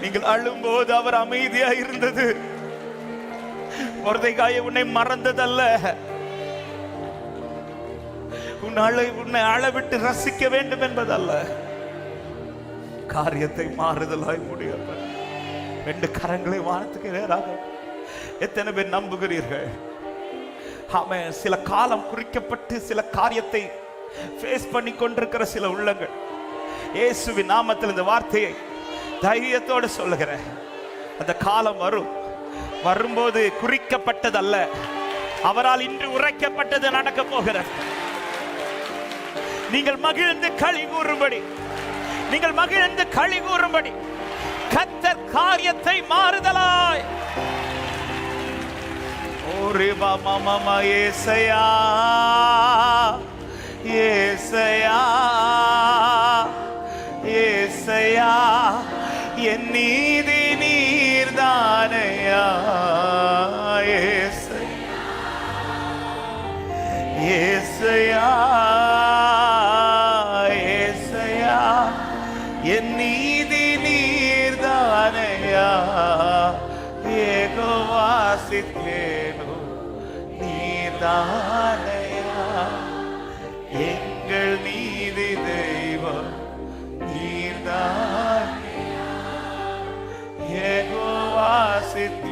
நீங்கள் அழும்போது அவர் அமைதியா இருந்தது. மொர்தெகாய் உன்னை மறந்ததல்ல, உன்னை அளவிட்டு ரசிக்க வேண்டும் என்பதல்ல. காரியத்தை மாறுதலாய் முடியாது. 2 கரங்களை வானத்துக்கு நேராக. எத்தனை பேர் நம்புகிறீர்கள்? ஆமென். சில காலம் குறிக்கப்பட்டு சில காரியத்தை ஃபேஸ் பண்ணி கொண்டிருக்கிற சில உள்ளங்கள், இயேசுவின் நாமத்தில் இந்த வார்த்தையை தைரியத்தோடு சொல்லுகிறேன். அந்த காலம் வரும். வரும்போது குறிக்கப்பட்டதல்ல, அவரால் இன்று உரைக்கப்பட்டது நடக்க போகிறது. நீங்கள் மகிழ்ந்து களி கூறும்படி, நீங்கள் மகிழ்ந்து களி கூறும்படி கர்த்தர் காரியத்தை மாறுதலாய். ஓரே மாமா ஏசையா, ஏசையா, ஏசையா, என் நீதி நீர்தானையா. ஏசையா, ஏசையா, ஏசையா, என் நீதி நீர்தானையா. ஏகோவாசித்தேனோ நீர்தானையா. எங்கள் நீதி தெய்வம் நீர்தானையா. ஏகோவாசித்தேனோ